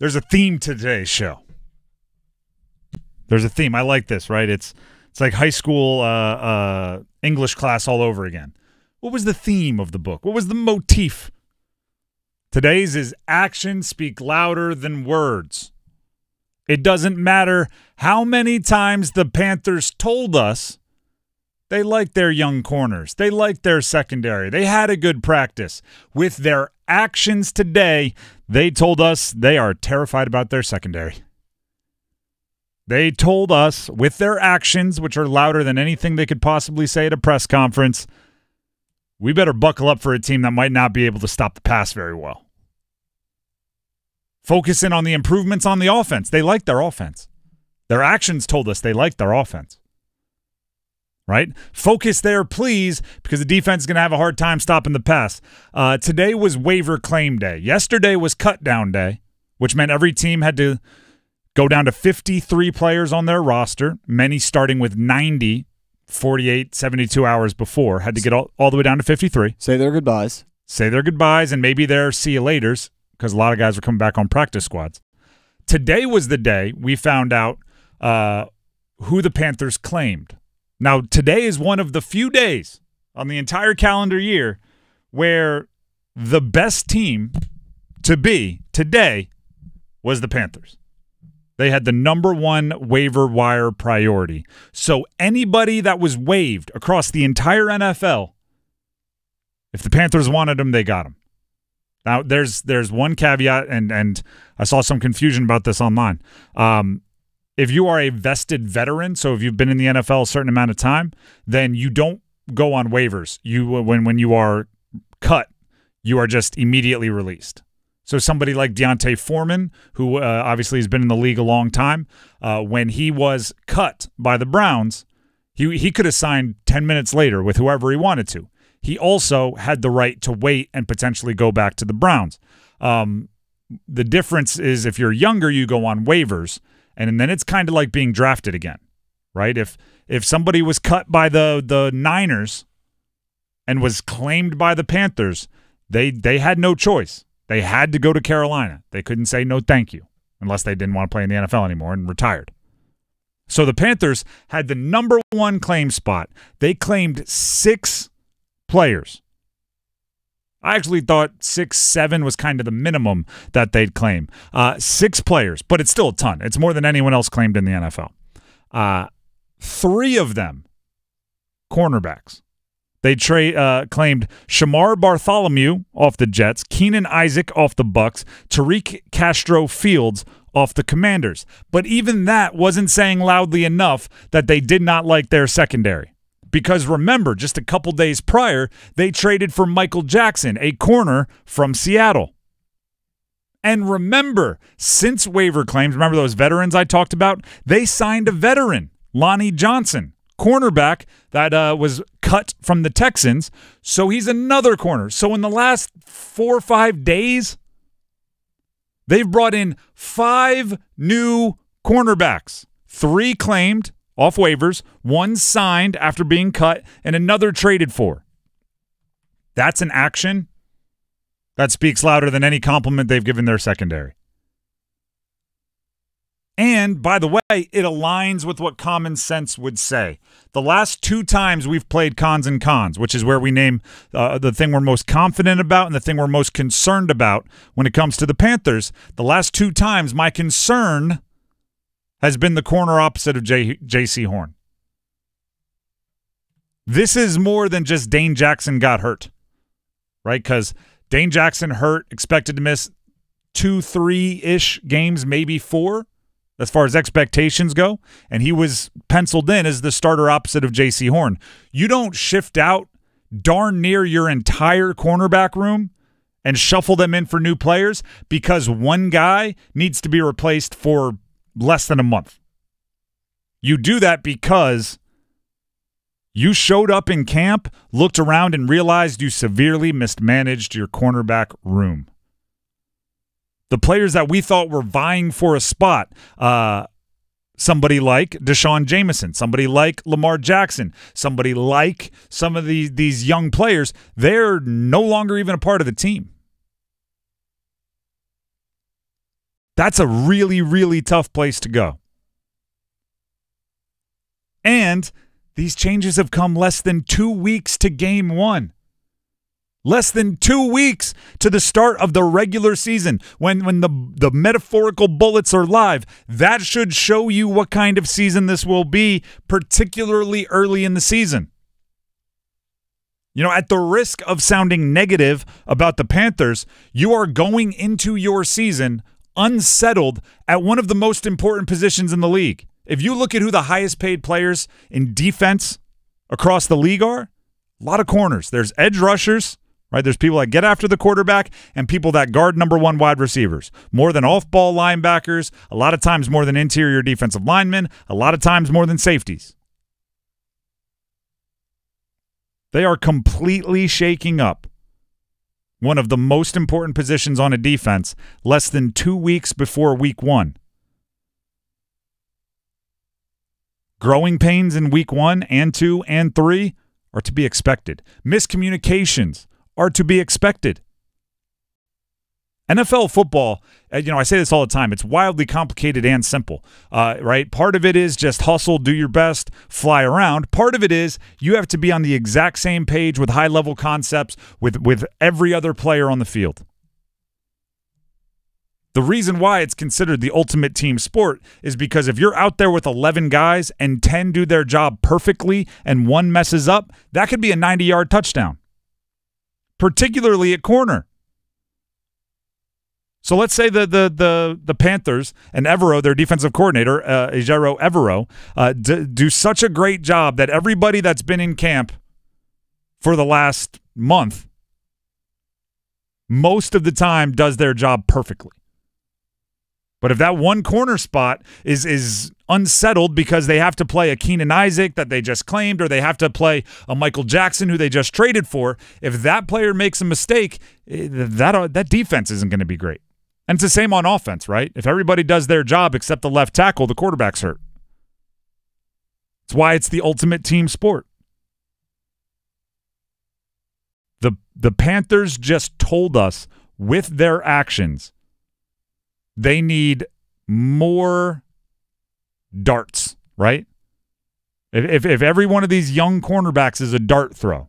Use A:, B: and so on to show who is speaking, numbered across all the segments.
A: There's a theme to today's show. There's a theme. I like this, right? It's like high school English class all over again. What was the theme of the book? What was the motif? Today's is actions speak louder than words. It doesn't matter how many times the Panthers told us they like their young corners. They like their secondary. They had a good practice. With their actions today, they told us they are terrified about their secondary. They told us with their actions, which are louder than anything they could possibly say at a press conference, we better buckle up for a team that might not be able to stop the pass very well. Focus in on the improvements on the offense. They like their offense. Their actions told us they like their offense. Right? Focus there, please, because the defense is going to have a hard time stopping the pass. Today was waiver claim day. Yesterday was cut down day, which meant every team had to go down to 53 players on their roster, many starting with 90, 48, 72 hours before, had to get all the way down to 53.
B: Say their goodbyes.
A: Say their goodbyes and maybe their see you laters, because a lot of guys were coming back on practice squads. Today was the day we found out who the Panthers claimed. Now, today is one of the few days on the entire calendar year where the best team to be today was the Panthers. They had the #1 waiver wire priority. So anybody that was waived across the entire NFL, if the Panthers wanted them, they got them. Now, there's one caveat, and I saw some confusion about this online. If you are a vested veteran, so if you've been in the NFL a certain amount of time, then you don't go on waivers. When you are cut, you are just immediately released. So somebody like D'Onta Foreman, who obviously has been in the league a long time, when he was cut by the Browns, he could have signed 10 minutes later with whoever he wanted to. He also had the right to wait and potentially go back to the Browns. The difference is if you're younger, you go on waivers, and then it's kind of like being drafted again, right? If somebody was cut by the Niners and was claimed by the Panthers, they had no choice. They had to go to Carolina. They couldn't say no thank you unless they didn't want to play in the NFL anymore and retired. So the Panthers had the #1 claim spot. They claimed 6 players. I actually thought 6, 7 was kind of the minimum that they'd claim. 6 players, but it's still a ton. It's more than anyone else claimed in the NFL. 3 of them, cornerbacks. They claimed Shamar Bartholomew off the Jets, Keenan Isaac off the Bucks, Tariq Castro-Fields off the Commanders. But even that wasn't saying loudly enough that they did not like their secondary. Because remember, just a couple days prior, they traded for Michael Jackson, a corner from Seattle. And remember, since waiver claims, remember those veterans I talked about? They signed a veteran, Lonnie Johnson, cornerback that was cut from the Texans. So he's another corner. So in the last 4 or 5 days, they've brought in 5 new cornerbacks, 3 claimed off waivers, 1 signed after being cut, and another traded for. That's an action that speaks louder than any compliment they've given their secondary. And, by the way, it aligns with what common sense would say. The last 2 times we've played cons and cons, which is where we name the thing we're most confident about and the thing we're most concerned about when it comes to the Panthers, the last 2 times my concern has been the corner opposite of J.C. Horn. This is more than just Dane Jackson got hurt, right? Because Dane Jackson hurt, expected to miss 2, 3-ish games, maybe 4, as far as expectations go, and he was penciled in as the starter opposite of J.C. Horn. You don't shift out darn near your entire cornerback room and shuffle them in for new players because one guy needs to be replaced for less than a month. You do that because you showed up in camp, looked around, and realized you severely mismanaged your cornerback room. The players that we thought were vying for a spot, somebody like Deshaun Jameson, somebody like Lamar Jackson, somebody like some of these young players, they're no longer even a part of the team. That's a really, really tough place to go. And these changes have come less than 2 weeks to game one. Less than 2 weeks to the start of the regular season when the metaphorical bullets are live. That should show you what kind of season this will be, particularly early in the season. You know, at the risk of sounding negative about the Panthers, you are going into your season unsettled at one of the most important positions in the league. If you look at who the highest paid players in defense across the league are, a lot of corners. There's edge rushers, right? There's people that get after the quarterback and people that guard number one wide receivers. More than off-ball linebackers, a lot of times more than interior defensive linemen, a lot of times more than safeties. They are completely shaking up one of the most important positions on a defense less than 2 weeks before week one. Growing pains in week 1 and 2 and 3 are to be expected. Miscommunications are to be expected. NFL football, I say this all the time, it's wildly complicated and simple, right? Part of it is just hustle, do your best, fly around. Part of it is you have to be on the exact same page with high-level concepts with every other player on the field. The reason why it's considered the ultimate team sport is because if you're out there with 11 guys and 10 do their job perfectly and one messes up, that could be a 90-yard touchdown, particularly at corner. So let's say the Panthers and Evero, their defensive coordinator, Ejiro Evero, do such a great job that everybody that's been in camp for the last month, most of the time does their job perfectly. But if that one corner spot is unsettled because they have to play a Keenan Isaac that they just claimed, or they have to play a Michael Jackson who they just traded for, if that player makes a mistake, that defense isn't going to be great. And it's the same on offense, right? If everybody does their job except the left tackle, the quarterback's hurt. It's why it's the ultimate team sport. The Panthers just told us with their actions they need more darts, right? If every one of these young cornerbacks is a dart throw,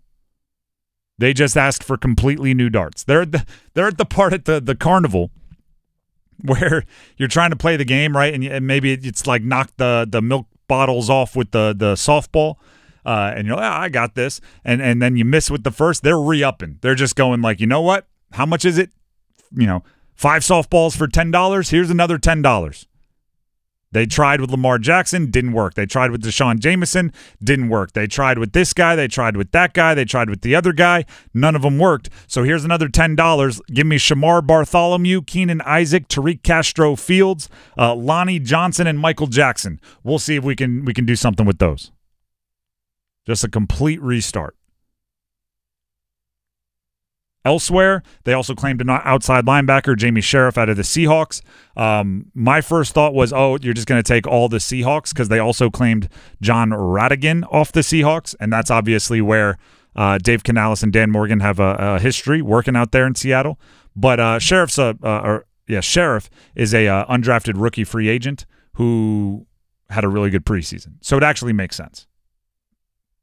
A: they just asked for completely new darts. They're at the part at the carnival where you're trying to play the game, right? And maybe it's like knock the milk bottles off with the softball, and you're like, I got this. And then you miss with the first. They're re-upping. They're just going like, you know what? How much is it? 5 softballs for $10. Here's another $10. They tried with Lamar Jackson, didn't work. They tried with Deshaun Jameson, didn't work. They tried with this guy, they tried with that guy, they tried with the other guy. None of them worked. So here's another $10. Give me Shamar Bartholomew, Keenan Isaac, Tariq Castro Fields, Lonnie Johnson, and Michael Jackson. We'll see if we can do something with those. Just a complete restart. Elsewhere, they also claimed an outside linebacker, Jamie Sheriff, out of the Seahawks. My first thought was, you're just going to take all the Seahawks, because they also claimed John Radigan off the Seahawks, and that's obviously where Dave Canales and Dan Morgan have a history working out there in Seattle. But Sheriff is a undrafted rookie free agent who had a really good preseason, so it actually makes sense.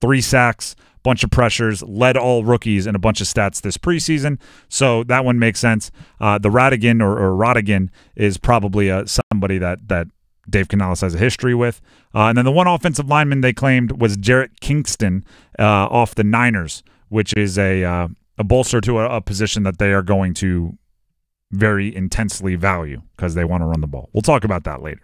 A: 3 sacks, bunch of pressures, led all rookies in a bunch of stats this preseason. So that one makes sense. The Radigan or Rodigan is probably somebody that Dave Canales has a history with. And then the one offensive lineman they claimed was Jarrett Kingston off the Niners, which is a bolster to a position that they are going to very intensely value because they want to run the ball. We'll talk about that later.